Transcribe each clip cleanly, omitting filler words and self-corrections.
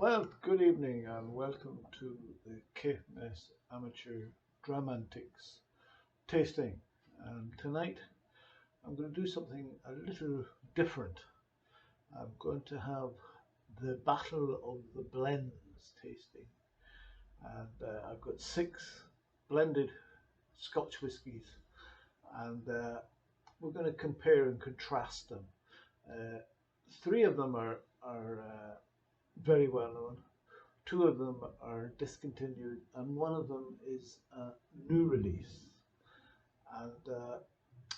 Well, good evening and welcome to the Caithness Amateur Dramantics tasting. And tonight I'm going to do something a little different. I'm going to have the Battle of the Blends tasting. And I've got 6 blended Scotch whiskies, and we're going to compare and contrast them. Uh, 3 of them are very well known. 2 of them are discontinued, and one of them is a new release. And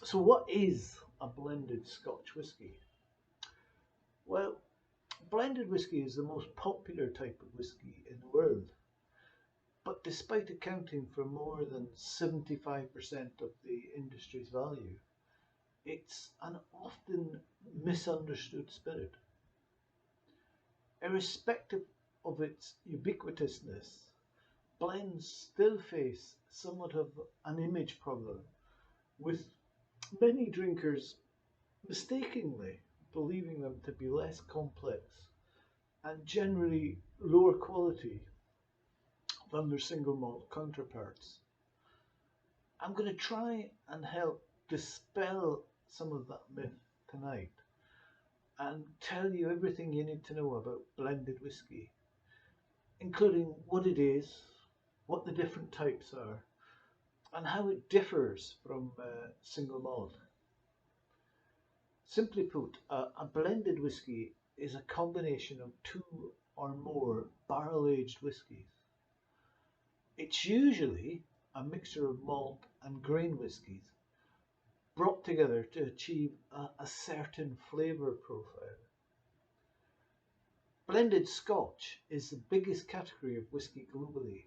so, what is a blended Scotch whisky? Well, blended whisky is the most popular type of whisky in the world, but despite accounting for more than 75% of the industry's value, it's an often misunderstood spirit. Irrespective of its ubiquitousness, blends still face somewhat of an image problem, with many drinkers mistakenly believing them to be less complex and generally lower quality than their single malt counterparts. I'm going to try and help dispel some of that myth tonight and tell you everything you need to know about blended whisky, including what it is, what the different types are, and how it differs from single malt. Simply put, a blended whisky is a combination of 2 or more barrel aged whiskies. It's usually a mixture of malt and grain whiskies brought together to achieve a certain flavour profile. Blended Scotch is the biggest category of whisky globally,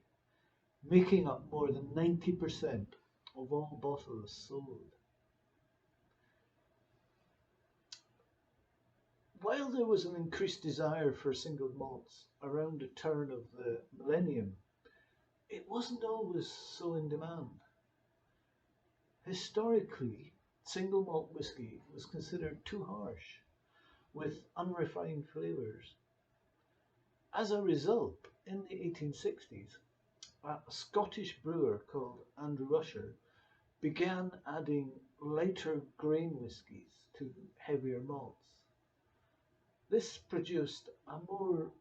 making up more than 90% of all bottles sold. While there was an increased desire for single malts around the turn of the millennium, it wasn't always so in demand. Historically, single malt whisky was considered too harsh, with unrefined flavours. As a result, in the 1860s, a Scottish brewer called Andrew Usher began adding lighter grain whiskies to heavier malts. This produced a more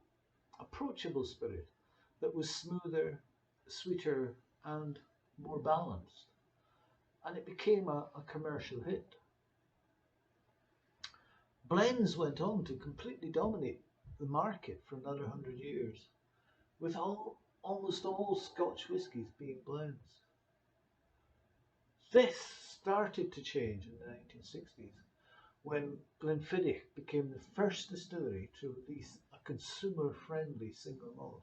approachable spirit that was smoother, sweeter, and more balanced, and it became a commercial hit. Blends went on to completely dominate the market for another 100 years, with almost all Scotch whiskies being blends. This started to change in the 1960s when Glenfiddich became the first distillery to release a consumer-friendly single malt.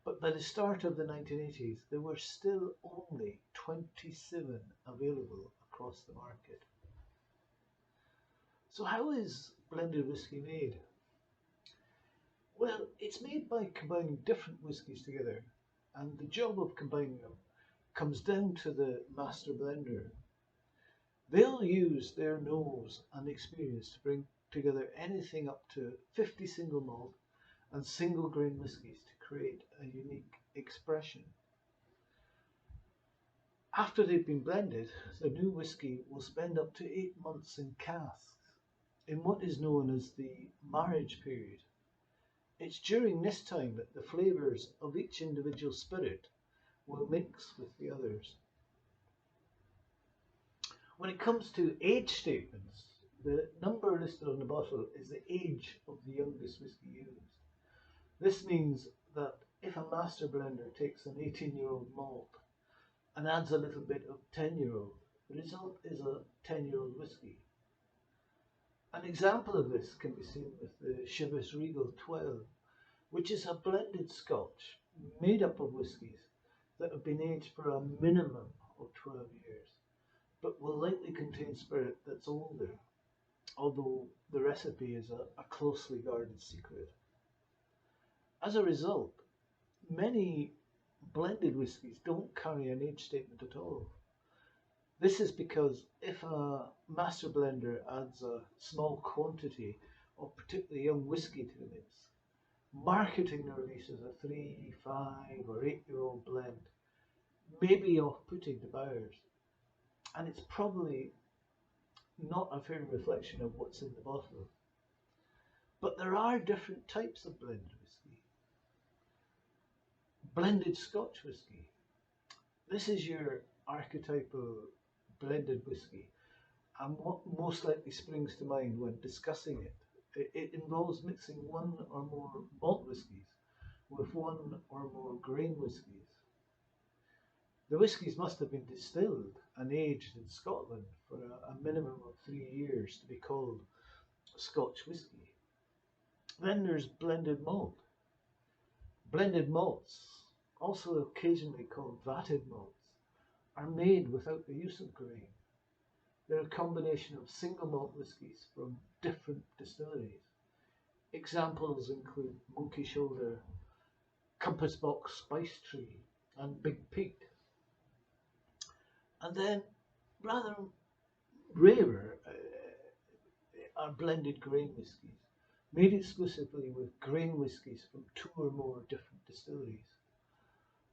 But by the start of the 1980s, there were still only 27 available across the market. So how is blended whisky made? Well, it's made by combining different whiskies together, and the job of combining them comes down to the master blender. They'll use their nose and experience to bring together anything up to 50 single malt and single grain whiskies to create a unique expression. After they've been blended, the new whisky will spend up to 8 months in casks in what is known as the marriage period. It's during this time that the flavours of each individual spirit will mix with the others. When it comes to age statements, the number listed on the bottle is the age of the youngest whisky used. This means that if a master blender takes an 18-year-old malt and adds a little bit of 10-year-old, the result is a 10-year-old whisky. An example of this can be seen with the Chivas Regal 12, which is a blended Scotch made up of whiskies that have been aged for a minimum of 12 years, but will likely contain spirit that's older, although the recipe is a closely guarded secret. As a result, many blended whiskies don't carry an age statement at all. This is because if a master blender adds a small quantity of particularly young whisky to the mix, marketing the release as a 3, 5 or 8-year-old blend may be off-putting to buyers, and it's probably not a fair reflection of what's in the bottle. But there are different types of blended whisky. Blended Scotch whisky. This is your archetypal blended whisky, and what most likely springs to mind when discussing it. It involves mixing one or more malt whiskies with one or more grain whiskies. The whiskies must have been distilled and aged in Scotland for a minimum of 3 years to be called Scotch whisky. Then there's blended malt. Blended malts, also occasionally called vatted malts, are made without the use of grain. They're a combination of single malt whiskies from different distilleries. Examples include Monkey Shoulder, Compass Box Spice Tree, and Big Pete. And then, rather rarer, are blended grain whiskies, made exclusively with grain whiskies from 2 or more different distilleries.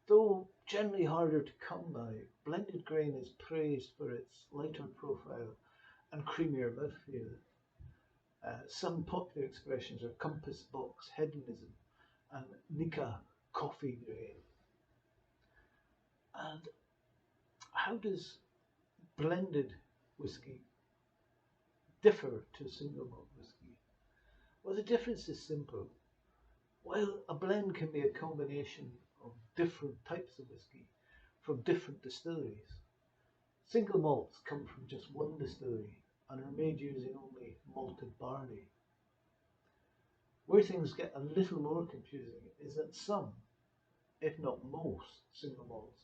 Though generally harder to come by, blended grain is praised for its lighter profile and creamier mouthfeel. Some popular expressions are Compass Box Hedonism and Nika Coffee Grain. And how does blended whisky differ to single malt whisky? Well, the difference is simple. While a blend can be a combination of different types of whisky from different distilleries, single malts come from just one distillery and are made using only malted barley. Where things get a little more confusing is that some, if not most, single malts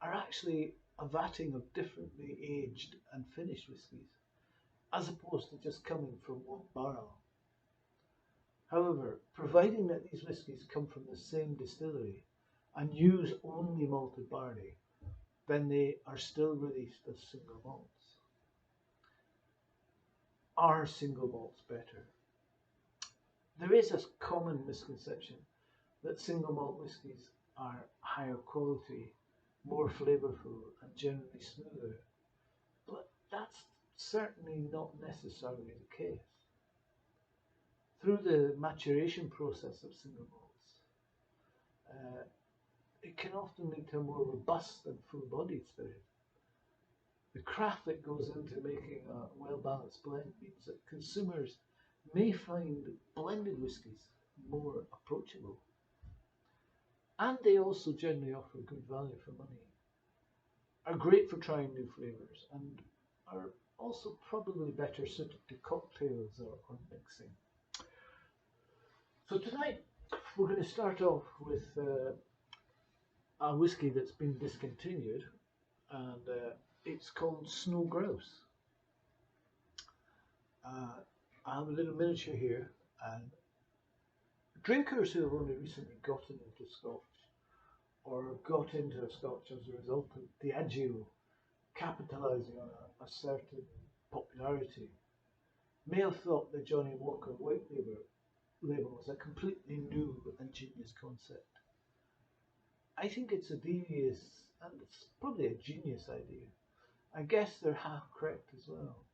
are actually a vatting of differently aged and finished whiskies, as opposed to just coming from one barrel. However, providing that these whiskies come from the same distillery and use only malted barley, then they are still released as single malts. Are single malts better? There is a common misconception that single malt whiskies are higher quality, more flavourful and generally smoother, but that's certainly not necessarily the case. Through the maturation process of single malts, it can often lead to a more robust and full-bodied spirit. The craft that goes into making a well-balanced blend means that consumers may find blended whiskies more approachable. And they also generally offer good value for money, are great for trying new flavours, and are also probably better suited to cocktails or mixing. So tonight we're going to start off with a whisky that's been discontinued, and it's called Snow Grouse. I have a little miniature here, and drinkers who have only recently gotten into Scotch or got into Scotch as a result of Diageo capitalising on a certain popularity may have thought the Johnny Walker White label was a completely new and genius concept. I think it's a devious and it's probably a genius idea. I guess they're half correct as well.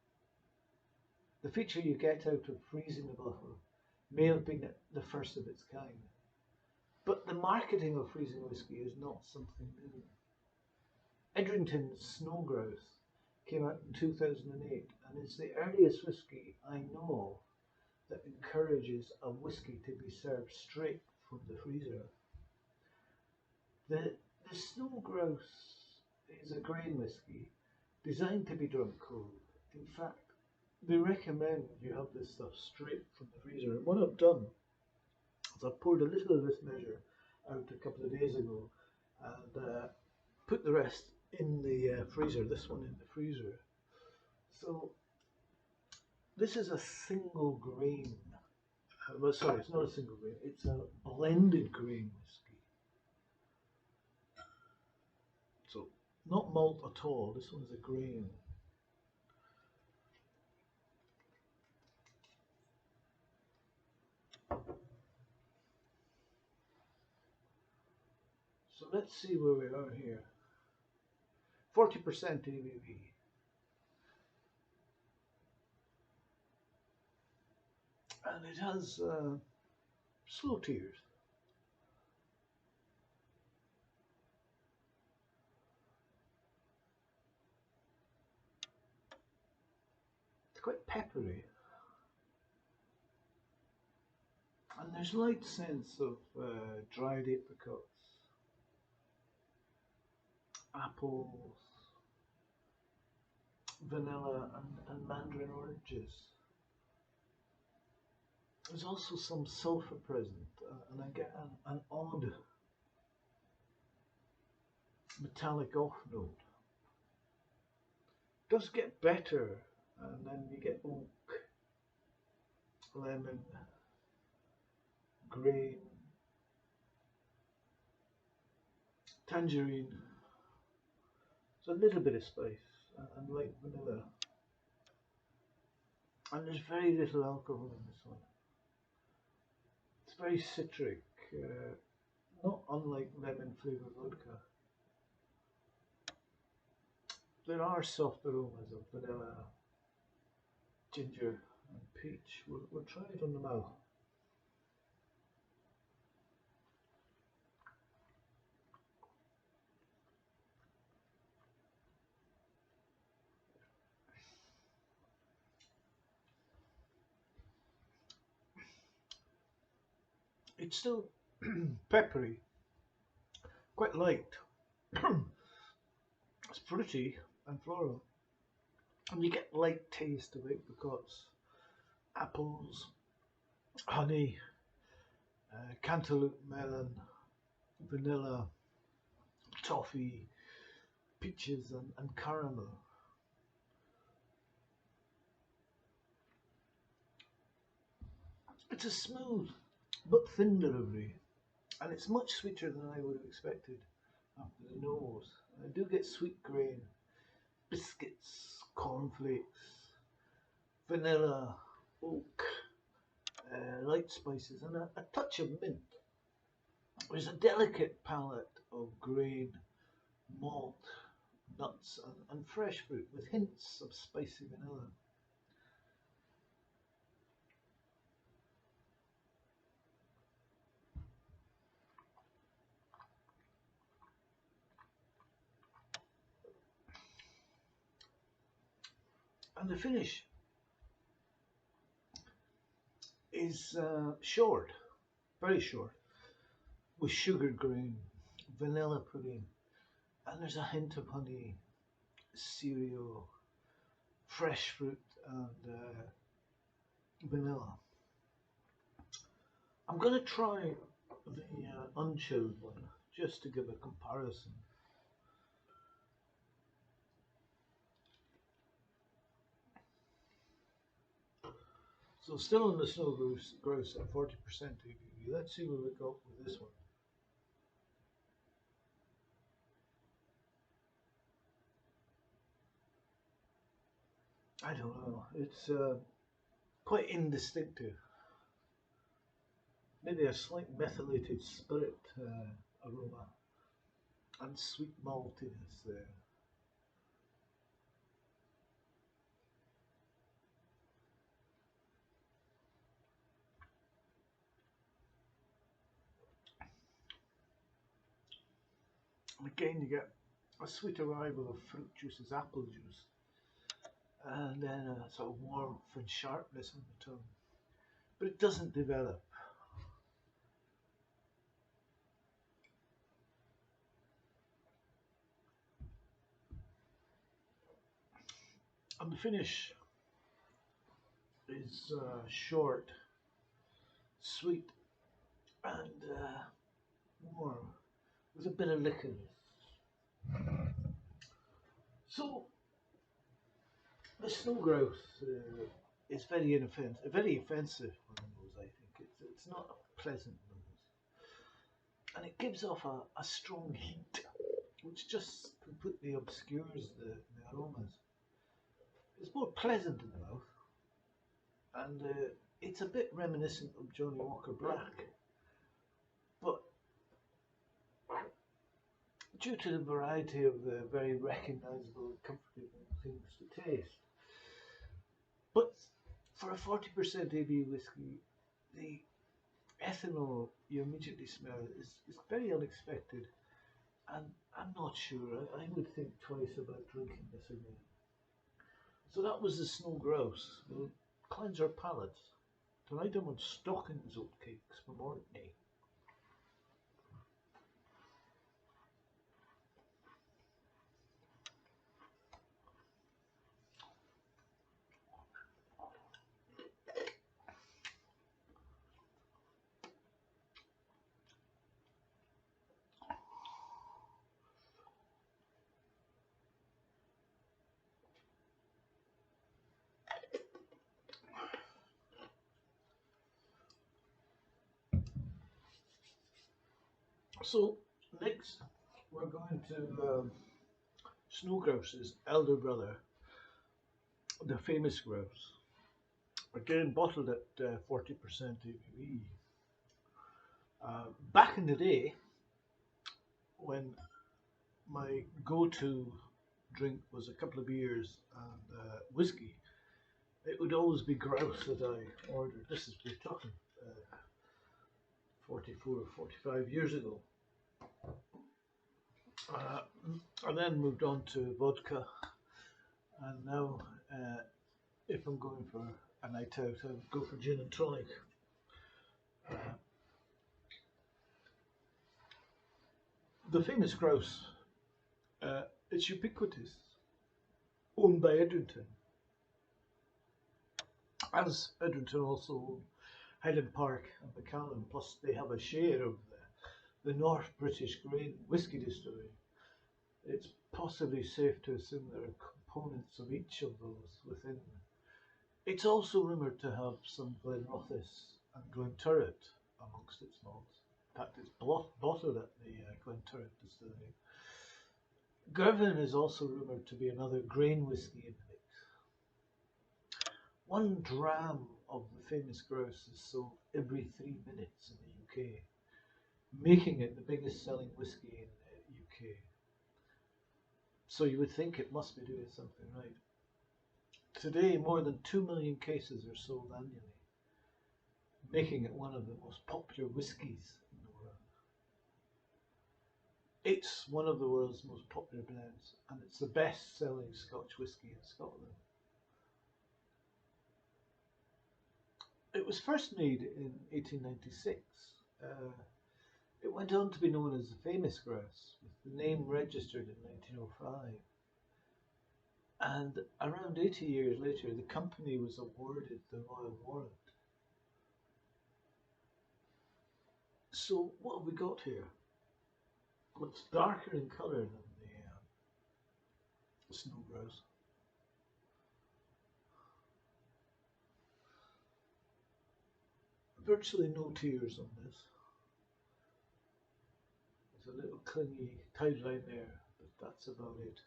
The feature you get out of freezing the bottle may have been the first of its kind, but the marketing of freezing whiskey is not something new. Edrington's Snow Grouse came out in 2008 and is the earliest whiskey I know of that encourages a whiskey to be served straight from the freezer. The Snow Grouse is a grain whiskey designed to be drunk cold. In fact, they recommend you have this stuff straight from the freezer. And what I've done is I poured a little of this measure out a couple of days ago and put the rest in the freezer, this one in the freezer. So this is a single grain, well sorry, it's not a single grain, it's a blended grain whiskey. So not malt at all, this one's a grain. So let's see where we are here. 40% ABV. And it has slow tears. It's quite peppery. And there's light sense of dried apricots, apples, vanilla and mandarin oranges. There's also some sulfur present, and I get an odd metallic off note. It does get better, and then you get oak, lemon, grain, tangerine. So a little bit of spice and light vanilla. And there's very little alcohol in this one. It's very citric, not unlike lemon flavoured vodka. There are soft aromas of vanilla, ginger and peach. We'll try it on the mouth. It's still peppery, quite light. It's fruity and floral. And you get light taste of apricots, apples, honey, cantaloupe melon, vanilla, toffee, peaches and caramel. It's a smooth but thin delivery, and it's much sweeter than I would have expected after the nose. I do get sweet grain, biscuits, cornflakes, vanilla, oak, light spices, and a touch of mint. There's a delicate palette of grain, malt, nuts, and fresh fruit with hints of spicy vanilla. And the finish is short, very short, with sugar grain, vanilla pudding, and there's a hint of honey, cereal, fresh fruit, and vanilla. I'm going to try the unchilled one just to give a comparison. So still on the snow grouse at 40% ABV. Let's see what we got with this one. I don't know. It's quite indistinctive. Maybe a slight methylated spirit aroma and sweet maltiness there. And again, you get a sweet arrival of fruit juices, apple juice, and then a sort of warmth and sharpness on the tongue. But it doesn't develop. And the finish is short, sweet, and warm, with a bit of liquorness. So the snow grouse is very inoffensive, very offensive on the nose. I think it's not a pleasant nose, and it gives off a strong heat, which just completely obscures the aromas. It's more pleasant in the mouth, and it's a bit reminiscent of Johnny Walker Black, but due to the variety of the very recognisable and comforting things to taste. But for a 40% AB whiskey, the ethanol you immediately smell is very unexpected, and I'm not sure. I would think twice about drinking this again. So that was the Snow Grouse. We'll cleanse our palates. Tonight I'm on Stockings oatcakes from Orkney. So next we're going to Snow Grouse's elder brother, the famous Grouse. Again, bottled at 40% ABV. Back in the day, when my go-to drink was a couple of beers and whiskey, it would always be Grouse that I ordered. This is, we're talking 44 or 45 years ago. Uh, I then moved on to vodka, and now if I'm going for a night out, I would go for gin and tonic. Uh, the famous Grouse, it's ubiquitous, owned by Edrington. As Edrington also own Highland Park and Macleans, plus they have a share of the North British grain whisky distillery. It's possibly safe to assume there are components of each of those within. It's also rumoured to have some Glenrothes and Glenturret amongst its malts. In fact, it's bottled at the Glenturret distillery. Girvan is also rumoured to be another grain whisky in the mix. 1 dram of the famous Grouse is sold every 3 minutes in the UK, making it the biggest selling whisky in the UK. So you would think it must be doing something right. Today, more than 2 million cases are sold annually, making it one of the most popular whiskies in the world. It's one of the world's most popular blends, and it's the best-selling Scotch whisky in Scotland. It was first made in 1896. It went on to be known as the famous Grouse, with the name registered in 1905. And around 80 years later, the company was awarded the Royal Warrant. So what have we got here? Well, it's darker in colour than the Snow Grouse. Virtually no tears on this. There's a little clingy tide line there, but that's about it.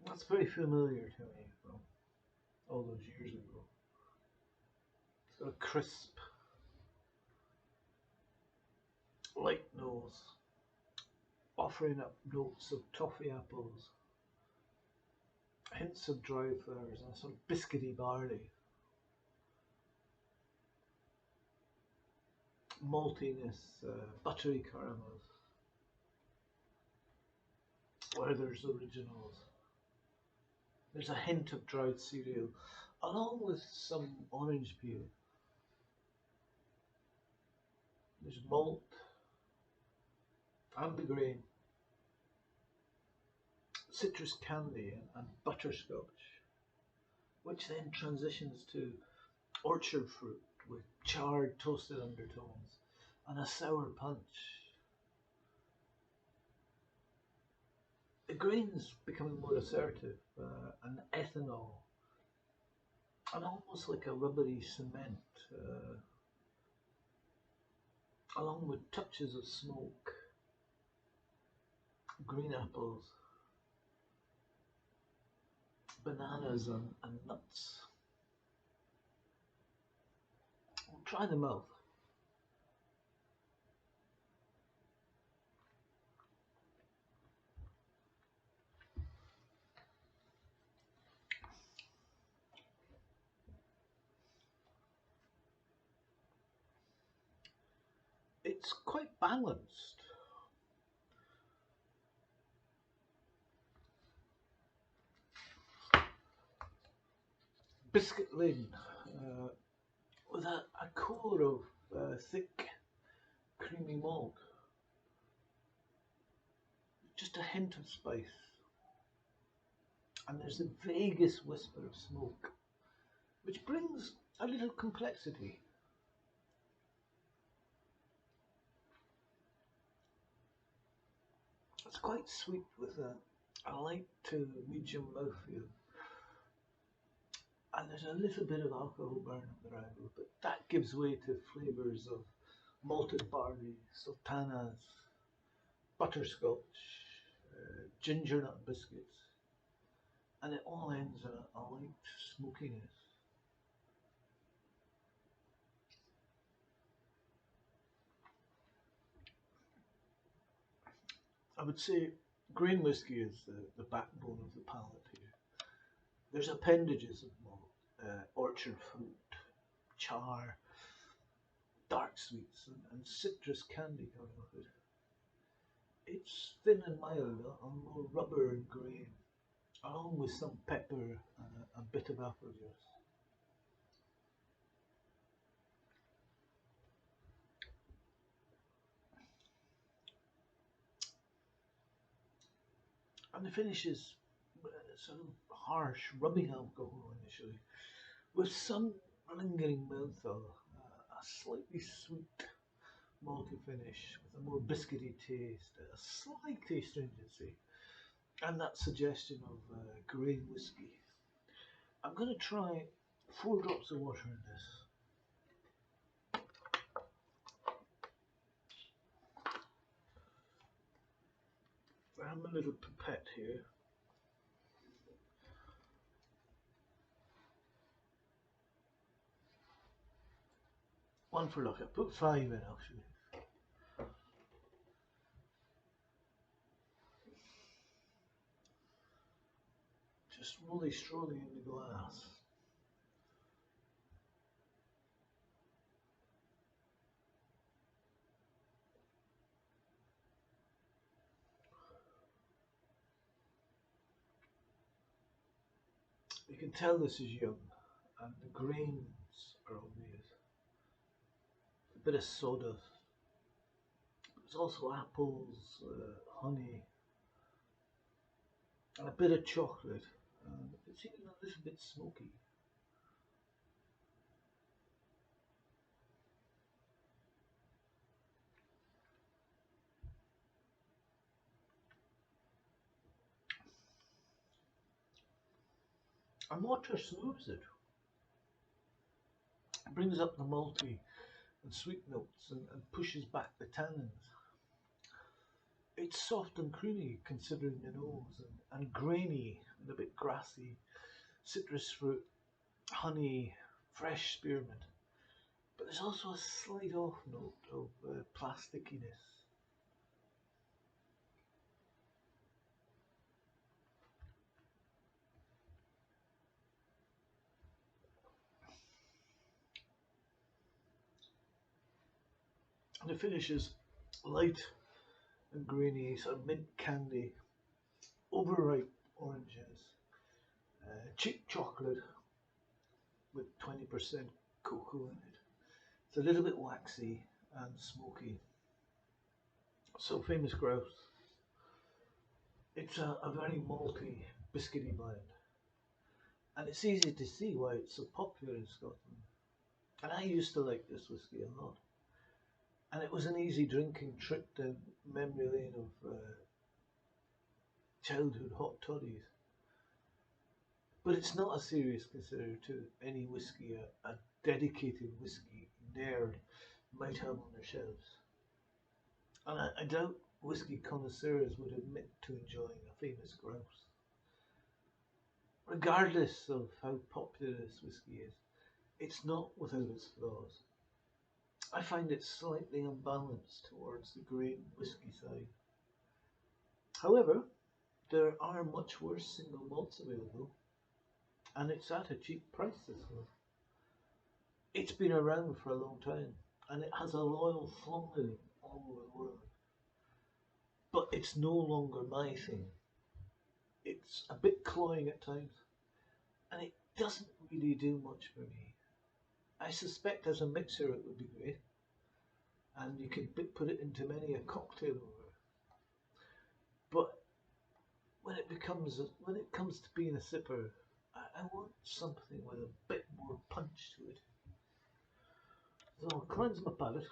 That's very familiar to me from all those years ago. It's got a crisp, light nose, offering up notes of toffee apples, hints of dry flowers, and a sort of biscuity barley. Maltiness, buttery caramels, Werther's Originals. There's a hint of dried cereal, along with some orange peel. There's malt and the grain, citrus candy and butterscotch, which then transitions to orchard fruit with charred toasted undertones and a sour punch. The grain's becoming more assertive, and ethanol, and almost like a rubbery cement, along with touches of smoke, green apples, bananas and nuts. try the mouth. It's quite balanced. Biscuit laden, with a core of thick, creamy malt. Just a hint of spice. And there's the vaguest whisper of smoke, which brings a little complexity. It's quite sweet with a light to medium mouthfeel. And there's a little bit of alcohol burn on the rival, but that gives way to flavours of malted barley, sultanas, butterscotch, ginger nut biscuits, and it all ends in a light smokiness. I would say grain whisky is the backbone of the palate here. There's appendages of malt, orchard fruit, char, dark sweets, and citrus candy coming off it. It's thin and mild, on more rubber and grain, along with some pepper and a bit of apple juice. And the finish is sort of harsh, rubbing alcohol initially, with some lingering mouthfeel, a slightly sweet malty finish with a more biscuity taste, a slight astringency, and that suggestion of grain whisky. I'm going to try 4 drops of water in this. I have a little pipette here. One for luck. I put 5 in actually. Just really strolling in the glass. You can tell this is young, and the grains are obvious. A bit of sawdust. There's also apples, honey, and a bit of chocolate. And it's even a little bit smoky. And water smooths it. It brings up the malty and sweet notes and pushes back the tannins. It's soft and creamy considering the nose, and grainy and a bit grassy, citrus fruit, honey, fresh spearmint. But there's also a slight off note of plasticiness. And the finish is light and grainy, sort of mint candy, overripe oranges, cheap chocolate with 20% cocoa in it. It's a little bit waxy and smoky. So famous grouse. It's a very malty, biscuity blend. And it's easy to see why it's so popular in Scotland. And I used to like this whisky a lot. And it was an easy drinking trip down memory lane of childhood hot toddies. But it's not a serious consider to any whisky a dedicated whisky nerd might have on their shelves. And I doubt whisky connoisseurs would admit to enjoying a famous grouse. Regardless of how popular this whisky is, it's not without its flaws. I find it slightly unbalanced towards the grain whiskey side. However, there are much worse single malts available, and it's at a cheap price this one. It's been around for a long time, and it has a loyal following all over the world. But it's no longer my thing. It's a bit cloying at times, and it doesn't really do much for me. I suspect as a mixer it would be great, and you could put it into many a cocktail over. But when it comes to being a sipper, I want something with a bit more punch to it. So I'll cleanse my palate.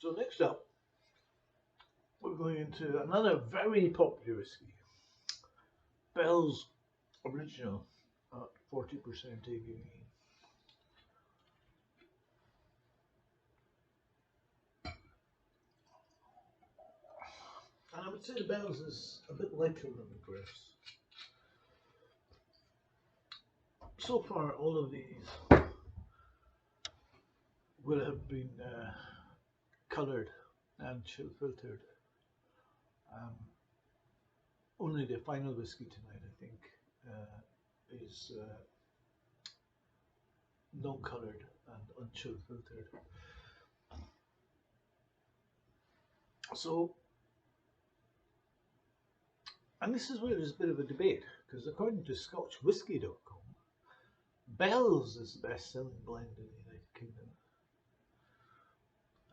So next up, we're going into another very popular whiskey, Bell's Original at 40% ABV. And I would say the Bell's is a bit lighter than the Grouse. So far, all of these will have been coloured and chill filtered. Um, Only the final whiskey tonight, I think, is non-coloured and unchill filtered. So, and this is where there's a bit of a debate, because according to ScotchWhiskey.com, Bell's is the best-selling blend in the United Kingdom.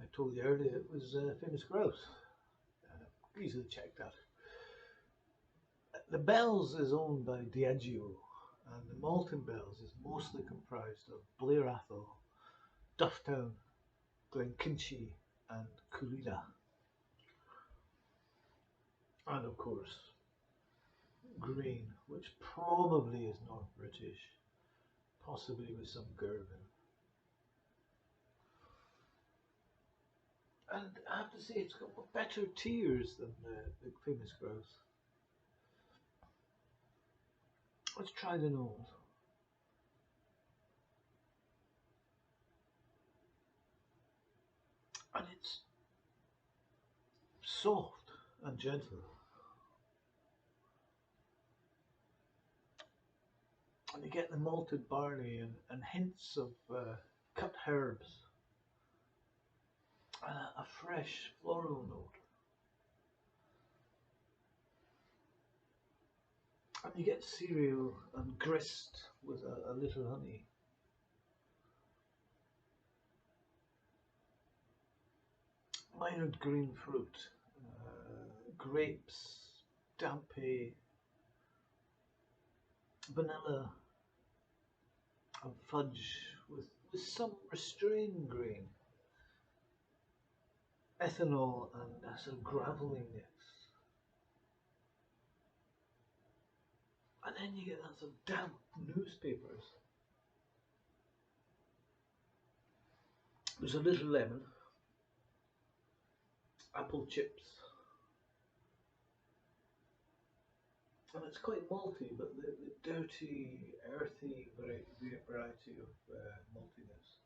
I told you earlier it was famous Grouse. Easily check that. The Bell's is owned by Diageo, and the Malt in Bell's is mostly comprised of Blair Athol, Dufftown, Glenkinchie, and Coolida. And of course, grain, which probably is North British, possibly with some Girvan. And I have to say, it's got better tiers than the famous Grouse. Let's try the nose. And it's soft and gentle. And you get the malted barley and hints of cut herbs and a fresh floral note. And you get cereal and grist with a little honey. Mild green fruit, grapes, dampe, vanilla, and fudge with some restrained grain, ethanol, and some graveliness. And then you get that some damp newspapers. There's a little lemon, apple chips, and it's quite malty, but the dirty, earthy variety of maltiness.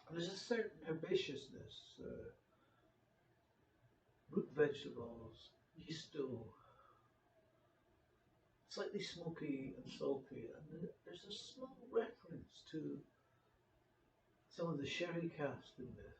And there's a certain herbaceousness, root vegetables, yeast dough, slightly smoky and salty, and there's a small reference to some of the sherry cask in this.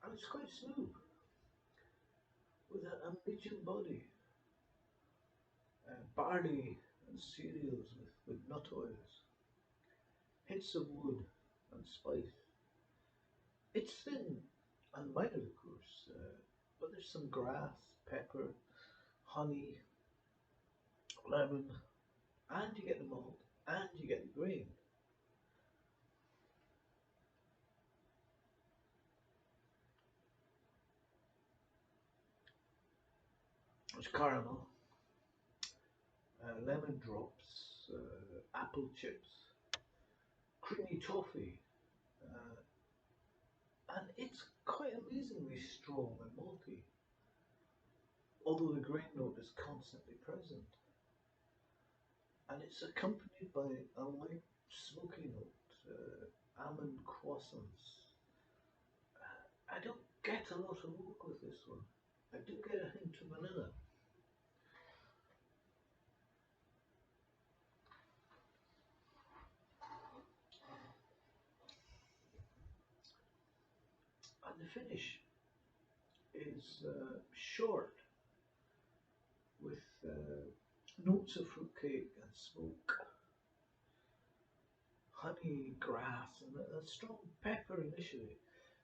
And it's quite smooth. with a meat body, barley and cereals with nut oils, hints of wood and spice. It's thin and mild, of course, but there's some grass, pepper, honey, lemon, and you get the malt, and you get the grain. There's caramel, lemon drops, apple chips, creamy toffee, uh, and it's quite amazingly strong and malty, although the grain note is constantly present. And it's accompanied by a light smoky note, almond croissants. I don't get a lot of oak with this one. I do get a hint of vanilla. And the finish is short with notes of fruitcake and smoke, honey, grass, and a strong pepper initially,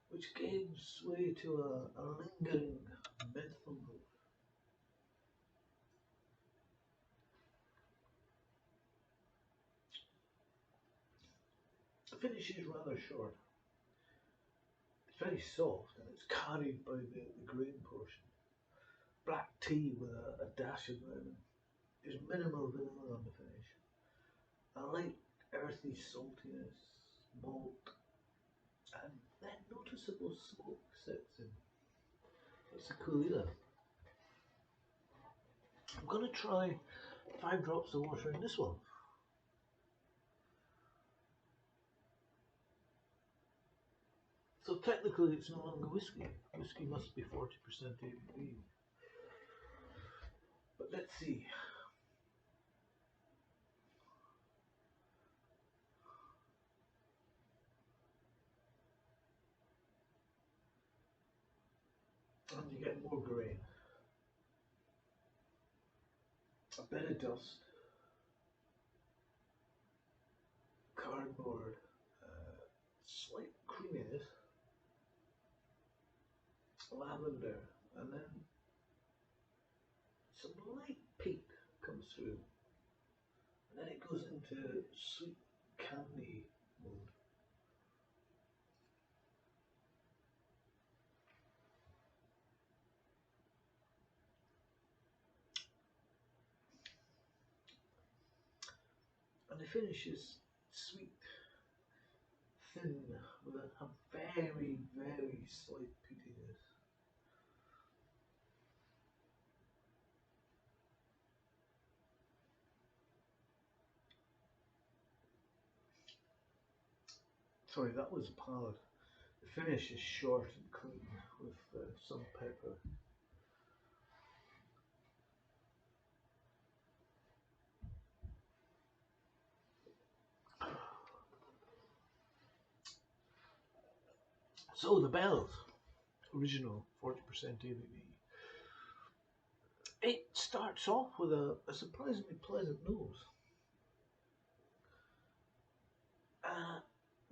which gives way to a lingering menthol note. The finish is rather short. It's very soft and it's carried by the grain portion. Black tea with a dash of lemon. There's minimal vanilla on the finish. A light earthy saltiness, malt, and then noticeable smoke sets in. It's a cool either. I'm going to try 5 drops of water in this one. So technically it's no longer whiskey. Whiskey must be 40% ABV. But let's see. And you get more grain. A bit of dust. Cardboard. Slight creaminess. Lavender. And then some light peat comes through. And then it goes into sweet candy mode. And the finish is sweet, thin, with a very, very slight peatiness. Sorry, that was palate. The finish is short and clean with some pepper. So the Bells, original 40% ABV. It starts off with a surprisingly pleasant nose, uh,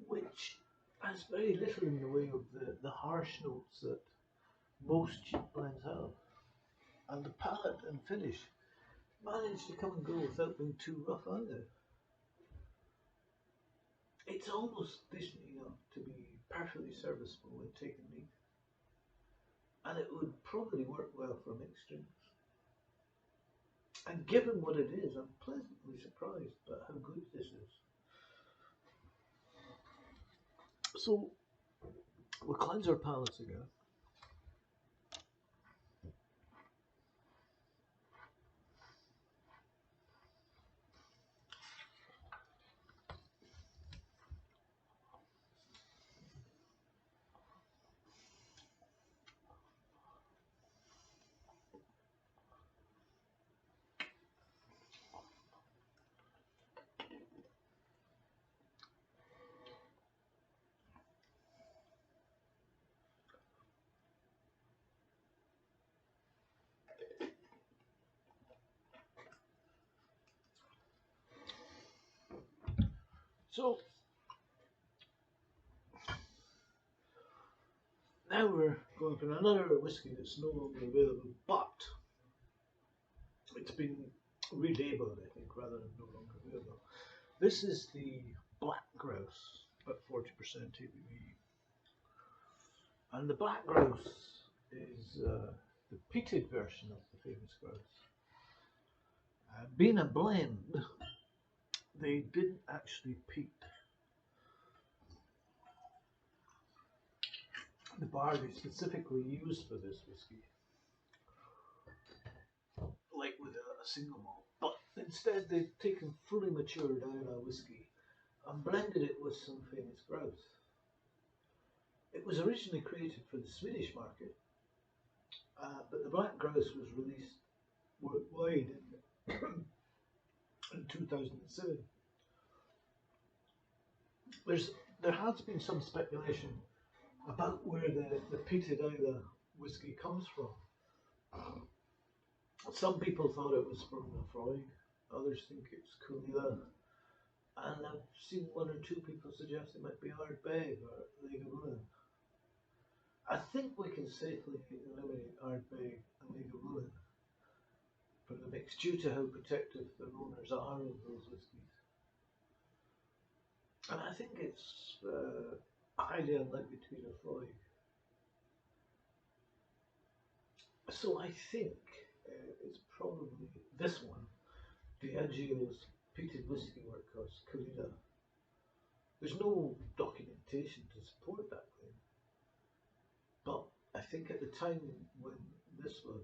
which has very little in the way of the harsh notes that most cheap blends have. And the palate and finish manage to come and go without being too rough either. It's almost decent enough to be perfectly serviceable when taken neat. And it would probably work well for mixed drinks. And given what it is, I'm pleasantly surprised by how good this is. So, we'll cleanse our palates again. So now we're going for another whiskey that's no longer available, but it's been relabeled, I think, rather than no longer available. This is the Black Grouse at 40% ABV. And the Black Grouse is the peated version of the famous Grouse. Being a blend, they didn't actually peat the barley specifically used for this whiskey, like with a single malt, but instead they've taken fully matured Islay whiskey and blended it with some famous Grouse. It was originally created for the Swedish market, but the Black Grouse was released worldwide in 2007. There has been some speculation about where the peated Islay whiskey comes from. Some people thought it was from Lafroig, others think it's Coolila, and I've seen one or two people suggest it might be Ardbeg or Lagavulin. I think we can safely eliminate Ardbeg and Lagavulin from the mix due to how protective the owners are of those whiskies. And I think it's highly unlikely to be Lafroig. So I think it's probably this one, Diageo's peated whiskey workhorse, Coolila. There's no documentation to support that claim, but I think at the time when this one,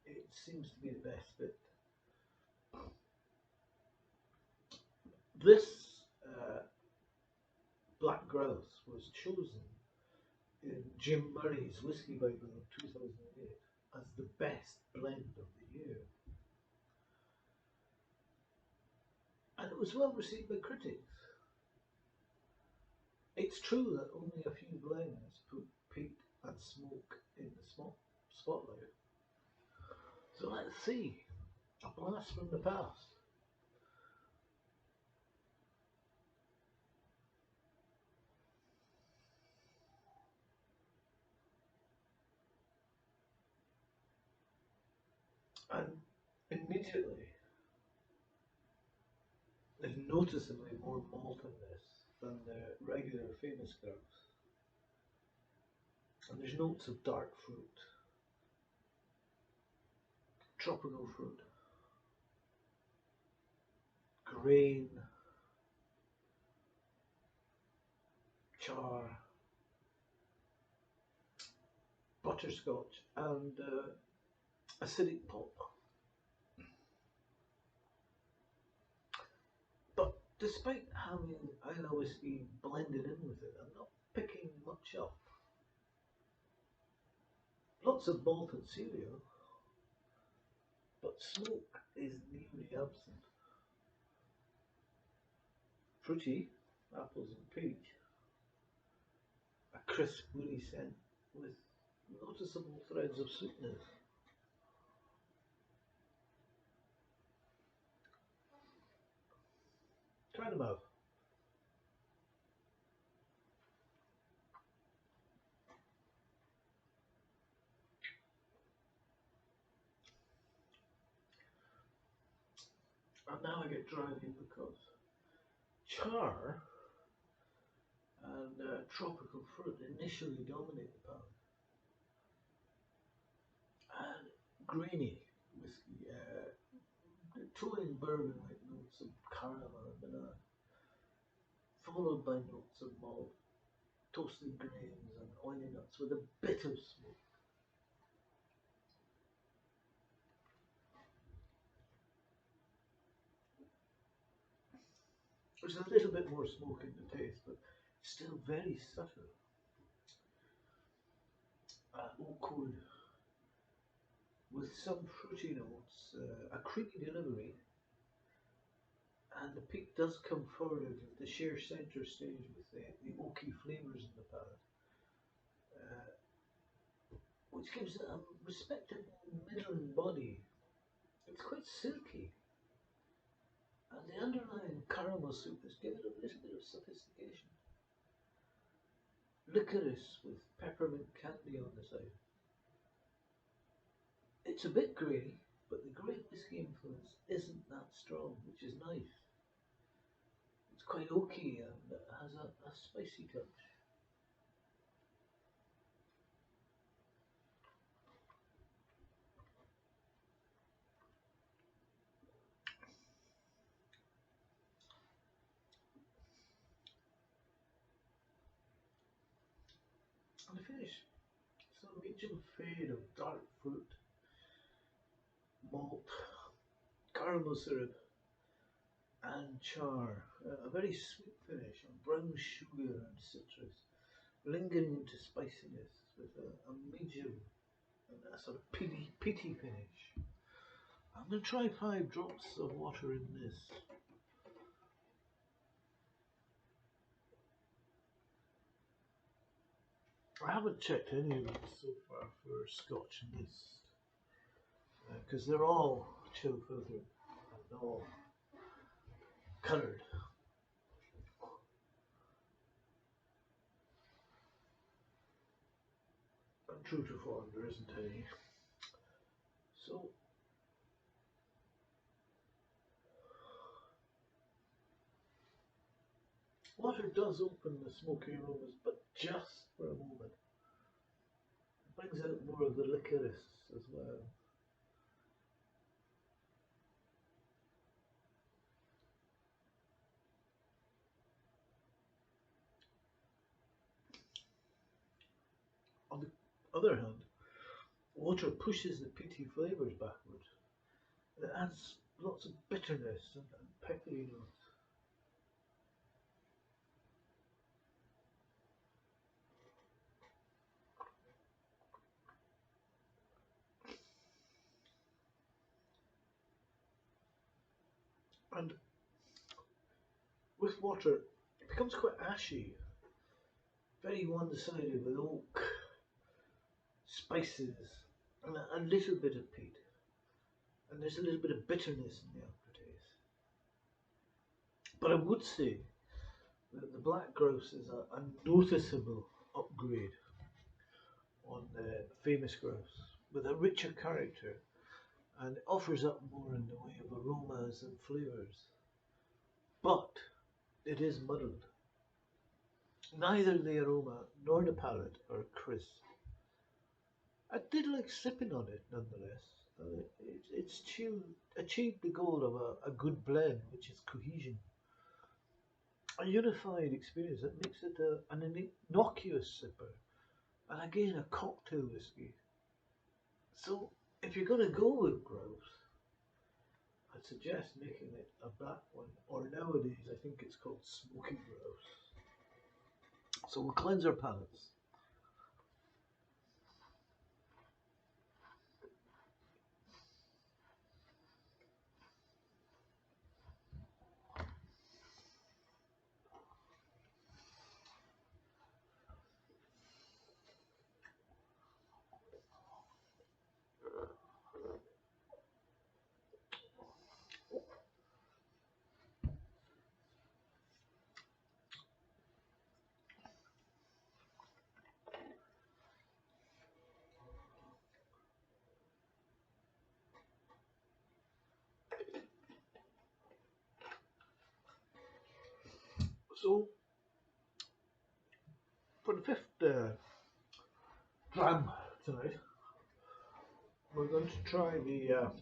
it seems to be the best fit. This Black Grouse was chosen in Jim Murray's Whiskey Bible of 2008 as the best blend of the year. And it was well received by critics. It's true that only a few blends put peat and smoke in the spotlight. So let's see, a blast from the past. And immediately, there's noticeably more malt in this than the regular famous Grouse. And there's notes of dark fruit, tropical fruit, grain, char, butterscotch, and acidic pulp. But despite having Islay whiskey blended in with it, I'm not picking much up. Lots of malt and cereal, but smoke is nearly absent. Fruity, apples and peach, a crisp woody scent with noticeable threads of sweetness. Try them out. And now I get dry because char and tropical fruit initially dominate the palate. And grainy whiskey, toying bourbon-like notes of caramel and banana, followed by notes of malt, toasted grains and oily nuts with a bit of smoke. There's a little bit more smoke in the taste, but still very subtle. Oak wood with some fruity notes, a creamy delivery, and the peak does come forward out of the sheer centre stage with the oaky flavours in the palate, which gives it a respectable middling body. It's quite silky, and the underlying caramel caramel soup has given it a little bit of sophistication. Licorice with peppermint candy on the side. It's a bit grainy, but the great whiskey influence isn't that strong, which is nice. It's quite oaky and it has a spicy touch. And the finish, it's a medium fade of dark fruit, malt, caramel syrup, and char. A very sweet finish of brown sugar and citrus, lingering into spiciness with a medium and a sort of peaty finish. I'm going to try 5 drops of water in this. I haven't checked any of it so far for Scotch in this, because they're all chill filtered and all coloured. And true to form, there isn't any. So water does open the smoky aromas, but just for a moment. It brings out more of the licorice as well. On the other hand, water pushes the peaty flavours backward. It adds lots of bitterness and peppery notes. And with water, it becomes quite ashy, very one-sided with oak, spices, and a little bit of peat. And there's a little bit of bitterness in the aftertaste. But I would say that the Black Grouse is a noticeable upgrade on the famous Grouse, with a richer character, and it offers up more in the way of aromas and flavours. But it is muddled. Neither the aroma nor the palate are crisp. I did like sipping on it nonetheless. It's achieved the goal of a good blend, which is cohesion. A unified experience that makes it an innocuous sipper, and again a cocktail whiskey. So if you're going to go with Grouse, I'd suggest making it a black one, or nowadays I think it's called Smoky Grouse. So we'll cleanse our palates. So for the fifth dram tonight, we're going to try the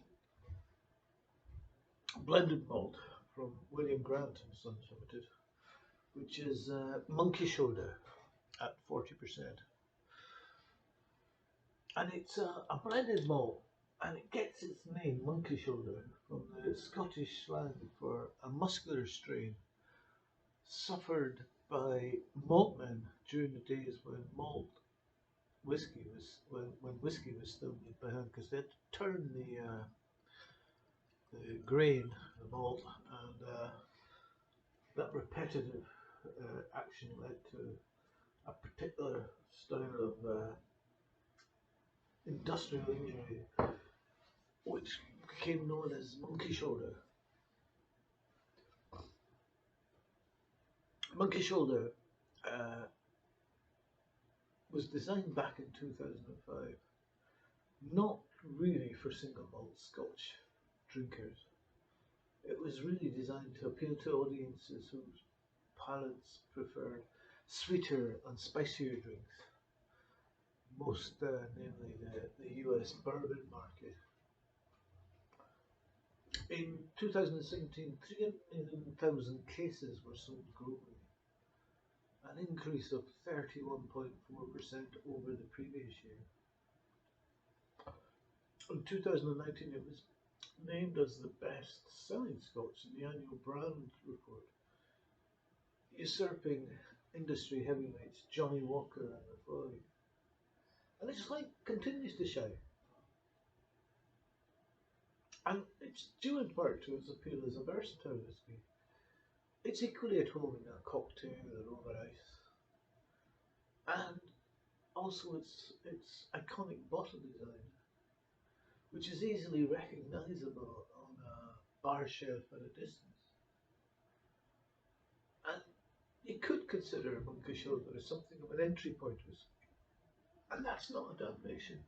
blended malt from William Grant and Sons Limited, which is Monkey Shoulder at 40%. And it's a blended malt, and it gets its name, Monkey Shoulder, from the Scottish slang for a muscular strain suffered by maltmen during the days when whiskey was still made by hand, because they had to turn the grain, the malt, and that repetitive action led to a particular style of industrial injury, which became known as monkey shoulder. Monkey Shoulder was designed back in 2005, not really for single malt Scotch drinkers. It was really designed to appeal to audiences whose palates preferred sweeter and spicier drinks, most namely the US bourbon market. In 2017, 300,000 cases were sold globally, an increase of 31.4% over the previous year. In 2019, it was named as the best-selling Scotch in the annual brand report, usurping industry heavyweights Johnny Walker and Lafroy. And its light continues to shine. And it's due in part to its appeal as a versatile whisky. It's equally at home in a cocktail or over ice. And also its iconic bottle design, which is easily recognisable on a bar shelf at a distance. And you could consider Monkey Shoulder as something of an entry point whisky. And that's not a damnation.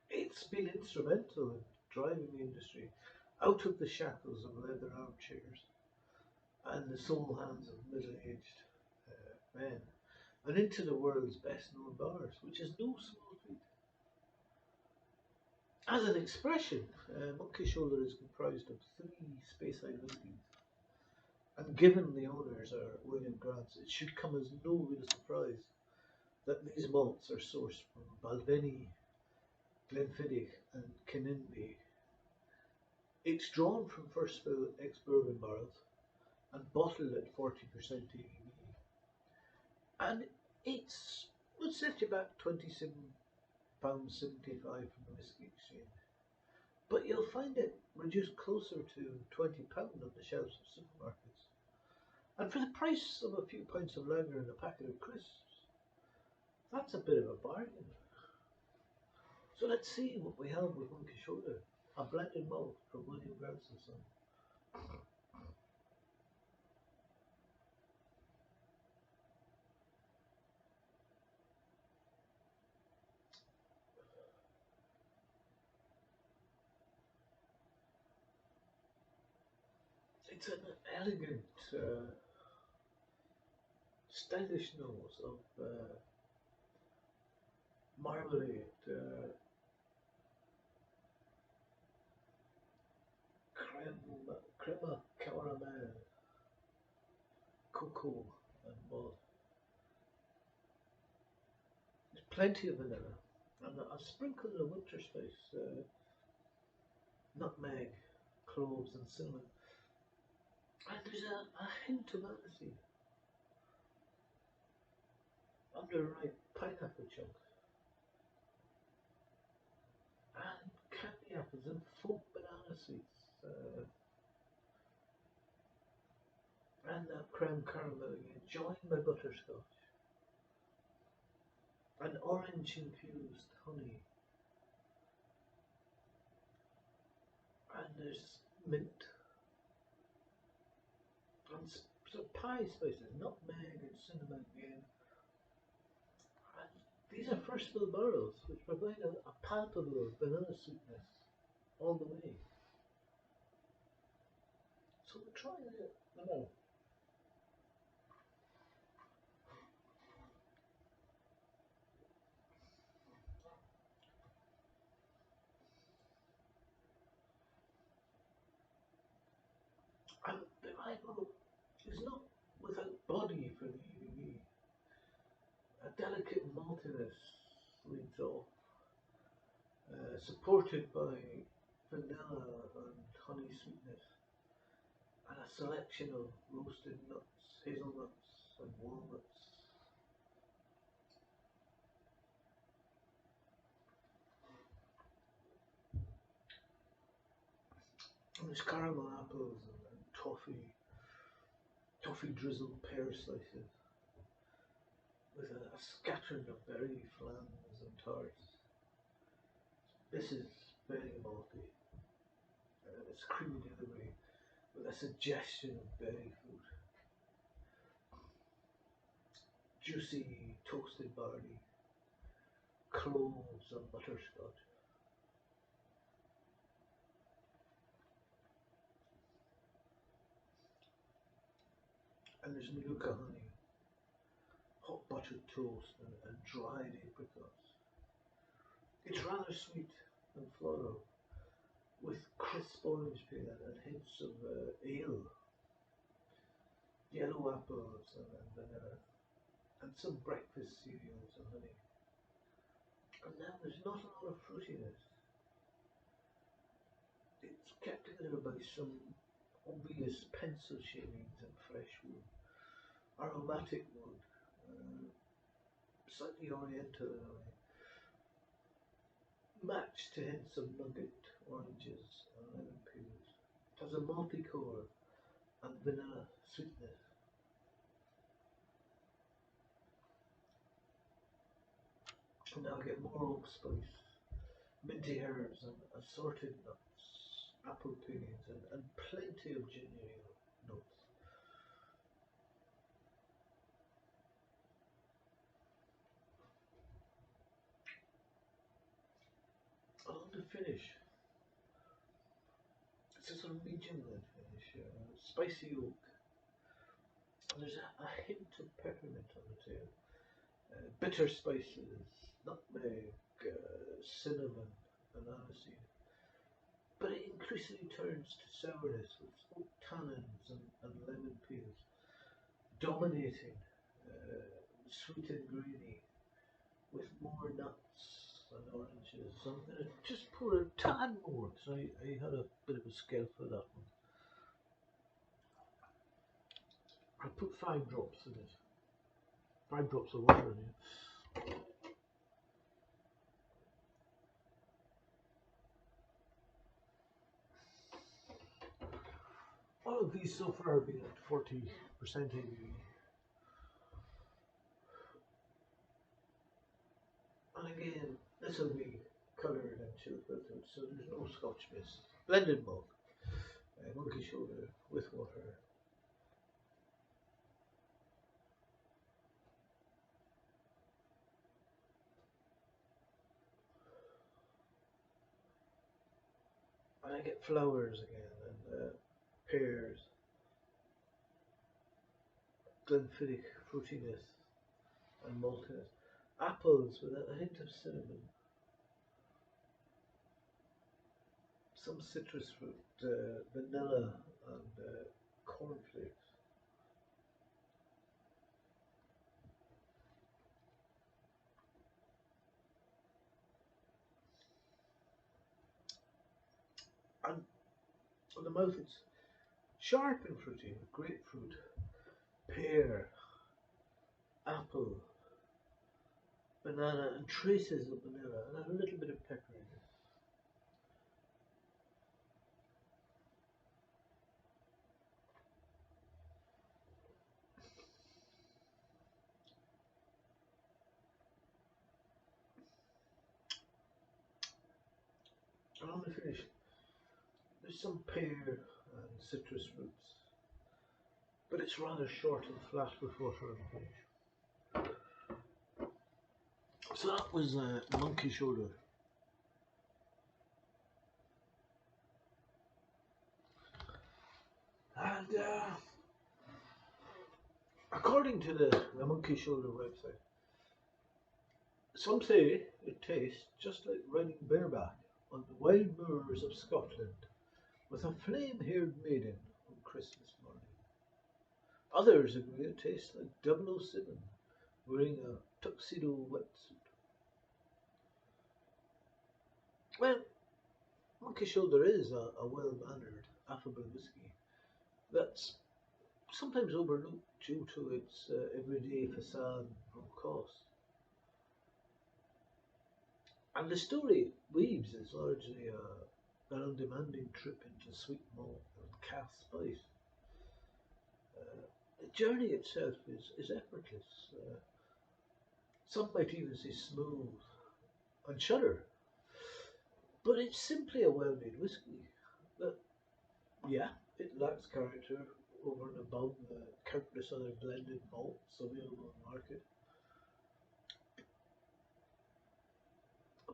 It's been instrumental in driving the industry out of the shackles of leather armchairs and the sole hands of middle-aged men and into the world's best-known bars, which is no small feat. As an expression, Monkey Shoulder is comprised of 3 Speyside whiskies, and given the owners are William Grants, it should come as no real surprise that these malts are sourced from Balvenie, Glenfiddich and Kinninby. It's drawn from first fill ex-bourbon barrels and bottled at 40% ABV. And would set you back £27.75 from the Whisky Exchange. But you'll find it reduced closer to £20 on the shelves of supermarkets. And for the price of a few pints of lager and a packet of crisps, that's a bit of a bargain. So let's see what we have with Monkey Shoulder, a blended malt from William Grouse and Son. It's an elegant, stylish nose of marmalade, crema caramel, cocoa and malt. There's plenty of vanilla and a sprinkle of winter spice, nutmeg, cloves and cinnamon. And there's a hint of aniseed, underripe pineapple chunks, and candy apples and full banana seeds, and that creme caramel again, joined by butterscotch, and orange infused honey, and there's mint, and some pie spices, nutmeg and cinnamon again. And these are first fill barrels, which provide a palpable vanilla sweetness all the way. So we'll try it now. And the rival is not without body for the ABV. A delicate maltiness leads off, supported by vanilla and honey sweetness, and a selection of roasted nuts, hazelnuts and walnuts. And there's caramel apples and toffee drizzled pear slices, with a scattering of berry flans and tarts. This is very malty. It's creamy delivery with a suggestion of berry fruit, juicy toasted barley, cloves and butterscotch. And there's manuka honey, hot buttered toast and dried apricots. It's rather sweet and floral, with crisp orange peel and hints of ale, yellow apples and vanilla, and some breakfast cereals and honey. And now there's not a lot of fruitiness. It's kept together by some obvious pencil shavings and fresh wood, aromatic wood, slightly oriental in a way, matched to hints of nugget, oranges and lemon peels. It has a malty core and vanilla sweetness. And now I get more oak spice, minty herbs and assorted nuts, apple peelings and plenty of ginger notes. On the finish, it's a sort of medium red finish, spicy oak, and there's a hint of peppermint on the tail, bitter spices, nutmeg, cinnamon, and aniseed. But it increasingly turns to sourness with oak tannins and lemon peels, dominating sweet and grainy with more nuts and oranges. So I'm going to just pour a tad more because I had a bit of a scale for that one. I put 5 drops in it, 5 drops of water in it. All of these so far have been at 40% ABV. And again, this will be coloured and chill filtered, so there's no Scotch mist. Blended malt, monkey shoulder with water. And I get flowers again, and pears, Glenfiddich fruitiness and maltiness, apples with a hint of cinnamon, some citrus fruit, vanilla and cornflakes. And on the mouth it's sharp and fruity, with grapefruit, pear, apple, banana and traces of vanilla and a little bit of pepper in it. And on the finish, there's some pear and citrus fruits, but it's rather short and flat with water on the finish. So that was monkey shoulder. And according to the monkey shoulder website, some say it tastes just like riding bareback on the wild moors of Scotland with a flame-haired maiden on Christmas morning. Others agree it tastes like 007 wearing a tuxedo wetsuit. Well, monkey shoulder is a well-mannered, affable whiskey that's sometimes overlooked due to its everyday facade from cost. And the story it weaves is largely an undemanding trip into sweet malt and cask spice. The journey itself is effortless. Some might even say smooth and shudder. But it's simply a well-made whiskey that, yeah, It lacks character over and above the countless other blended malts available on the market,